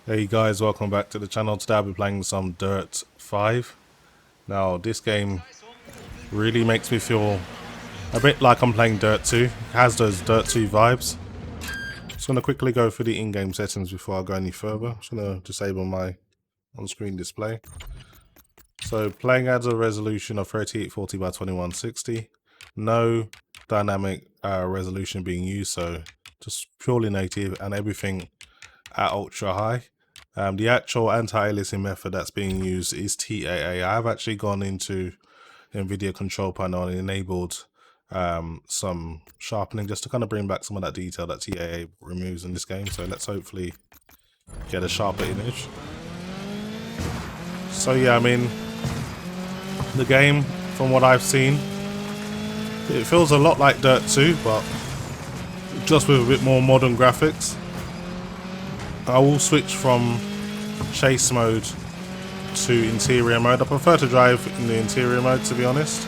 Hey guys, welcome back to the channel. Today I'll be playing some Dirt 5. Now this game really makes me feel a bit like I'm playing Dirt 2. It has those Dirt 2 vibes. Just going to quickly go through the in-game settings before I go any further. I'm just going to disable my on-screen display. So playing at a resolution of 3840 by 2160. No dynamic resolution being used, so just purely native and everything at ultra high. The actual anti-aliasing method that's being used is TAA. I've actually gone into NVIDIA control panel and enabled some sharpening just to kind of bring back some of that detail that TAA removes in this game. So let's hopefully get a sharper image. So yeah, I mean, the game, from what I've seen, it feels a lot like Dirt 2, but just with a bit more modern graphics. I will switch from chase mode to interior mode. I prefer to drive in the interior mode, to be honest,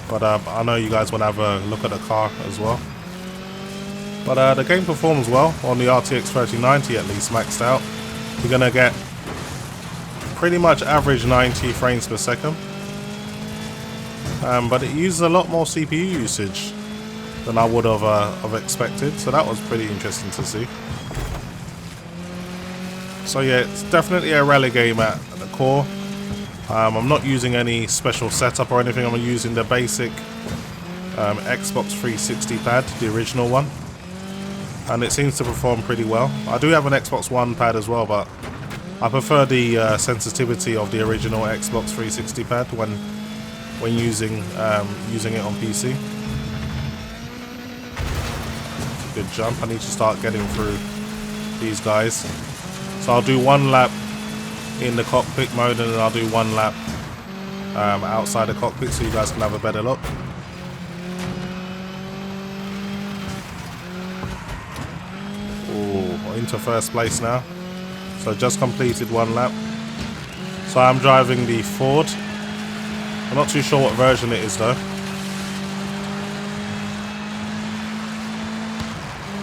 but I know you guys want to have a look at the car as well. But the game performs well on the RTX 3090, at least maxed out. You're gonna get pretty much average 90 frames per second, but it uses a lot more CPU usage than I would have expected, so that was pretty interesting to see. So yeah, it's definitely a rally game at the core. I'm not using any special setup or anything. I'm using the basic Xbox 360 pad, the original one, and it seems to perform pretty well. I do have an Xbox One pad as well, but I prefer the sensitivity of the original Xbox 360 pad when using it on PC. Good jump. I need to start getting through these guys. So I'll do one lap in the cockpit mode, and then I'll do one lap outside the cockpit so you guys can have a better look. Ooh, into first place now. So just completed one lap. So I'm driving the Ford. I'm not too sure what version it is though.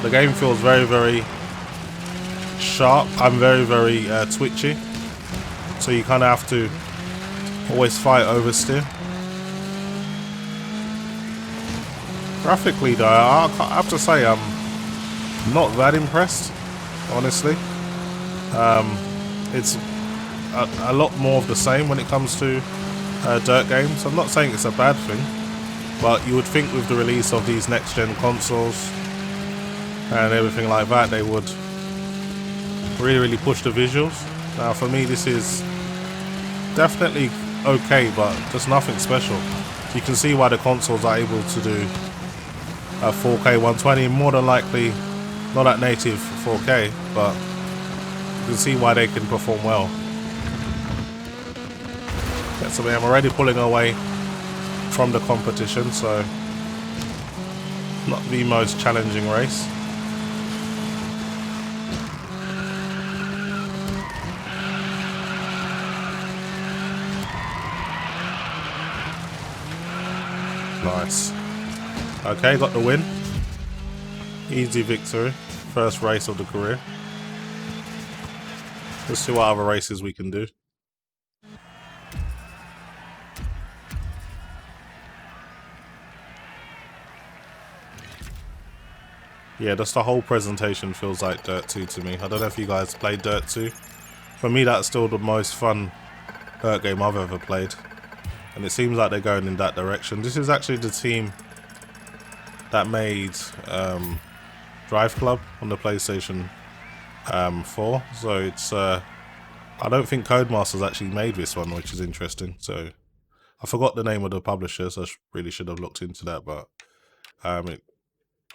The game feels very, very sharp. I'm very, very twitchy, so you kind of have to always fight oversteer. Graphically though, I have to say I'm not that impressed, honestly. It's a lot more of the same when it comes to dirt games. I'm not saying it's a bad thing, but you would think with the release of these next gen consoles and everything like that, they would really push the visuals. Now for me this is definitely okay, but just nothing special. You can see why the consoles are able to do a 4K 120, more than likely not at native 4K, but you can see why they can perform well. Okay, so I'm already pulling away from the competition, so not the most challenging race. Nice. Okay, got the win. Easy victory. First race of the career. Let's see what other races we can do. Yeah, just the whole presentation feels like Dirt 2 to me. I don't know if you guys played Dirt 2. For me, that's still the most fun dirt game I've ever played. And it seems like they're going in that direction. This is actually the team that made Drive Club on the PlayStation 4. So it's I don't think Codemasters actually made this one, which is interesting. So I forgot the name of the publisher, so I really should have looked into that. But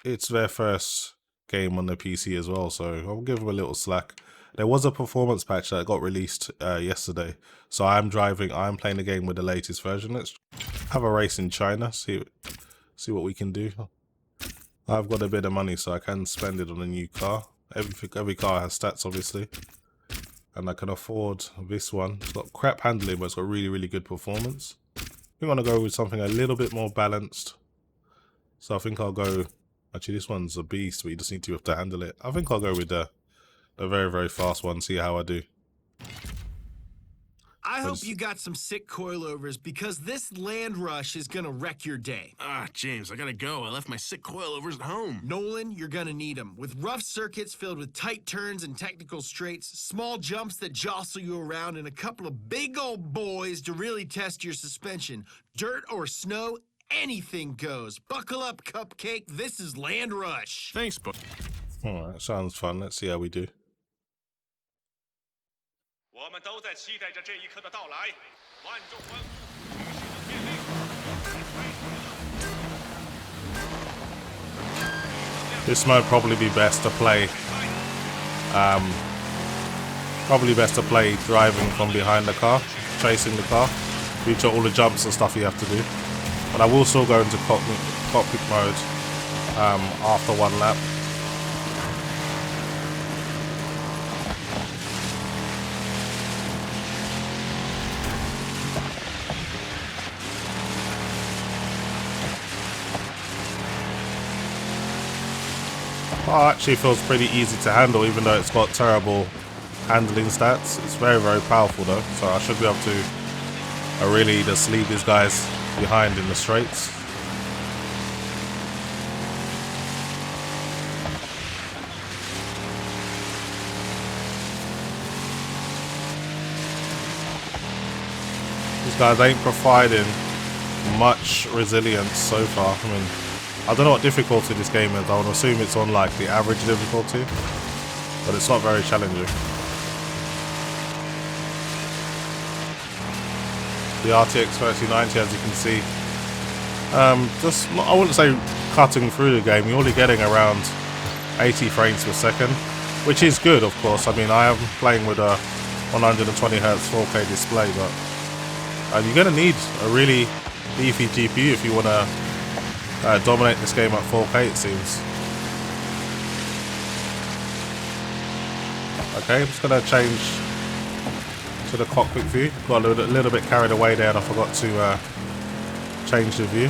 it's their first game on the PC as well, so I'll give them a little slack. There was a performance patch that got released yesterday, so I'm playing the game with the latest version. Let's have a race in China, see what we can do. I've got a bit of money, so I can spend it on a new car. Every car has stats, obviously, and I can afford this one. It's got crap handling, but it's got really good performance. We want to go with something a little bit more balanced, so I think I'll go. Actually, this one's a beast, but you just need to have to handle it. I think I'll go with the a very, very fast one, see how I do. I hope you got some sick coilovers because this land rush is gonna wreck your day. James, I gotta go. I left my sick coilovers at home. Nolan, you're gonna need them. With rough circuits filled with tight turns and technical straights, small jumps that jostle you around, and a couple of big old boys to really test your suspension. Dirt or snow, anything goes. Buckle up, Cupcake. This is Land Rush. Thanks, bud. Alright, sounds fun. Let's see how we do. This mode probably be best to play. Probably best to play driving from behind the car, chasing the car, due to all the jumps and stuff you have to do. But I will still go into cockpit mode after one lap. Oh, actually feels pretty easy to handle, even though it's got terrible handling stats. It's very, very powerful though, so I should be able to really just leave these guys behind in the straights. These guys ain't providing much resilience so far. I mean, I don't know what difficulty this game is. I would assume it's on like the average difficulty, but it's not very challenging. The RTX 3090, as you can see, just, I wouldn't say cutting through the game. You're only getting around 80 frames per second, which is good, of course. I mean, I am playing with a 120 Hz 4K display, but you're going to need a really beefy GPU if you want to dominate this game at 4K, it seems. Okay, I'm just going to change to the cockpit view. Got a little bit carried away there and I forgot to change the view.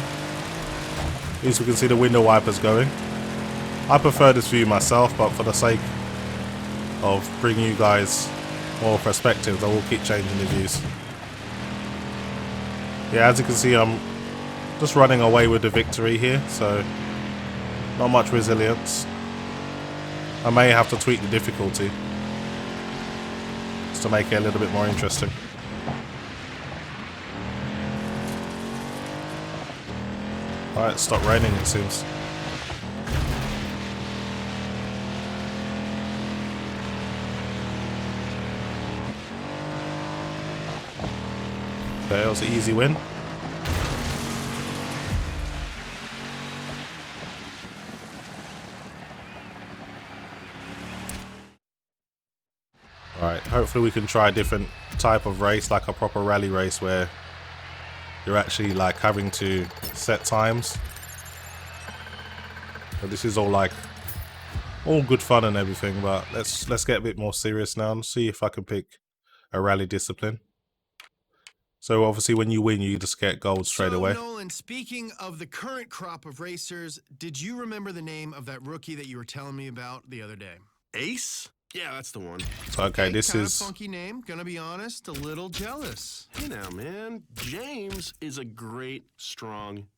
At least we can see the window wipers going. I prefer this view myself, but for the sake of bringing you guys more perspectives, I will keep changing the views. Yeah, as you can see, I'm just running away with the victory here, so not much resilience. I may have to tweak the difficulty just to make it a little bit more interesting. Alright, stop raining it seems. Okay, that was an easy win. Alright, hopefully we can try a different type of race, like a proper rally race where you're actually like having to set times. But this is all like all good fun and everything, but let's get a bit more serious now and see if I can pick a rally discipline. So obviously when you win, you just get gold straight away. Nolan, speaking of the current crop of racers, did you remember the name of that rookie that you were telling me about the other day? Ace? Yeah, that's the one. So, okay, this kind is of funky name. Gonna be honest, a little jealous. You know, man, James is a great, strong.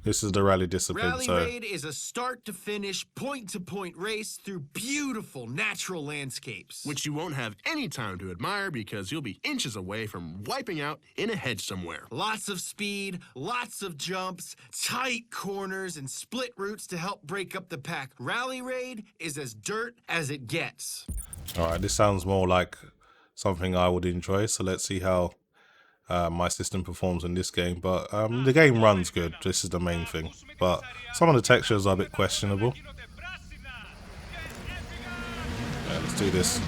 This is the rally discipline. Rally So Raid is a start-to-finish, point-to-point race through beautiful natural landscapes. Which you won't have any time to admire because you'll be inches away from wiping out in a hedge somewhere. Lots of speed, lots of jumps, tight corners, and split routes to help break up the pack. Rally Raid is as dirt as it gets. alright, this sounds more like something I would enjoy, so let's see how my system performs in this game. But the game runs good, this is the main thing. But some of the textures are a bit questionable. Yeah, let's do this.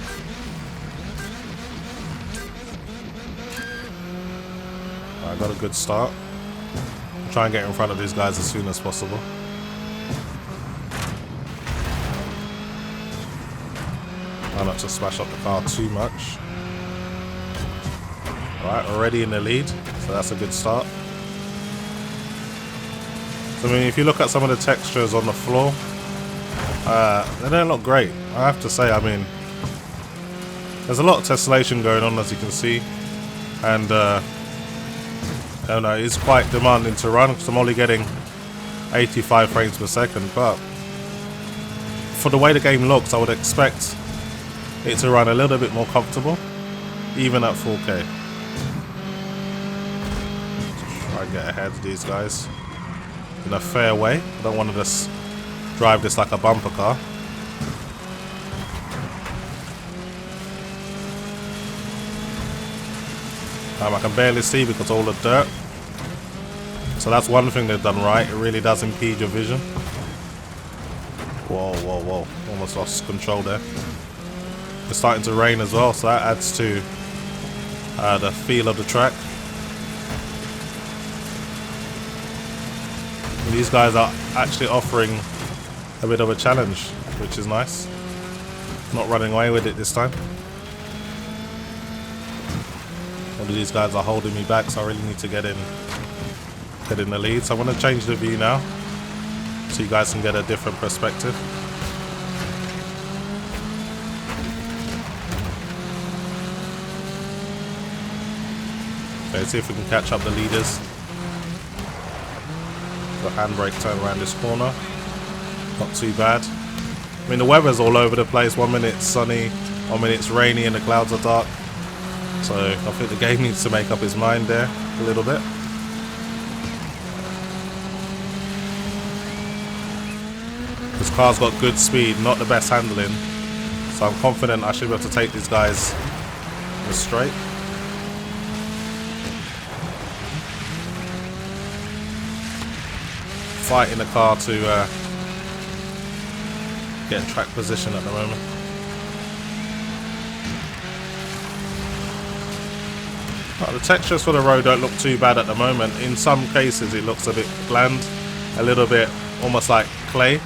I got a good start. Try and get in front of these guys as soon as possible. Try not to smash up the car too much. Alright, already in the lead, so that's a good start. So, I mean, if you look at some of the textures on the floor, they don't look great. I have to say, I mean, There's a lot of tessellation going on, as you can see, and I don't know, it's quite demanding to run because I'm only getting 85 frames per second, but for the way the game looks, I would expect it to run a little bit more comfortable, even at 4K. Try and get ahead of these guys in a fair way. I don't want to just drive this like a bumper car. I can barely see because of all the dirt. So that's one thing they've done right. It really does impede your vision. Whoa, whoa, whoa. Almost lost control there. It's starting to rain as well, so that adds to the feel of the track. And these guys are actually offering a bit of a challenge, which is nice. Not running away with it this time. All of these guys are holding me back, so I really need to get in the lead. So I'm going to change the view now, so you guys can get a different perspective. Okay, see if we can catch up the leaders. The handbrake turn around this corner. Not too bad. I mean, the weather's all over the place. 1 minute it's sunny, 1 minute it's rainy and the clouds are dark. So I think the game needs to make up its mind there a little bit. This car's got good speed, not the best handling. So I'm confident I should be able to take these guys in a straight. Fighting the car to get in track position at the moment. The textures for the road don't look too bad at the moment. In some cases it looks a bit bland, a little bit almost like clay.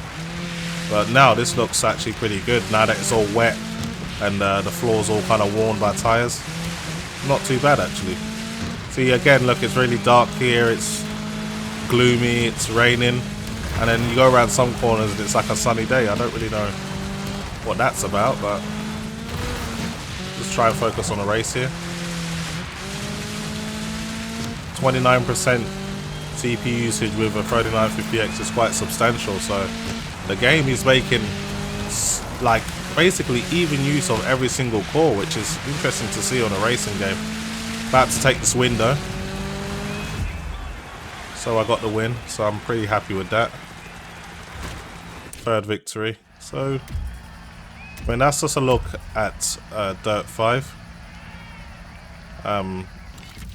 But now this looks actually pretty good now that it's all wet and the floor's all kind of worn by tyres. Not too bad actually. See again, look, it's really dark here, it's gloomy, it's raining, and then you go around some corners and it's like a sunny day. I don't really know what that's about, but just try and focus on the race here. 29% CPU usage with a 3950X is quite substantial, so the game is making like basically even use of every single core, which is interesting to see on a racing game. About to take this window, so I got the win, so I'm pretty happy with that. Third victory. So I mean, that's just a look at Dirt 5.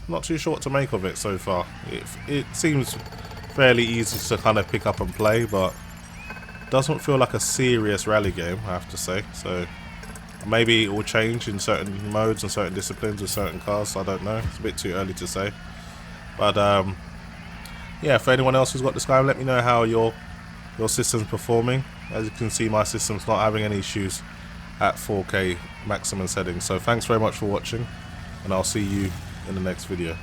Not too sure what to make of it so far. It seems fairly easy to kind of pick up and play, but doesn't feel like a serious rally game, I have to say. So maybe it will change in certain modes and certain disciplines with certain cars. I don't know. It's a bit too early to say. But yeah, for anyone else who's got this game, let me know how your system's performing. As you can see, my system's not having any issues at 4K maximum settings. So thanks very much for watching, and I'll see you in the next video.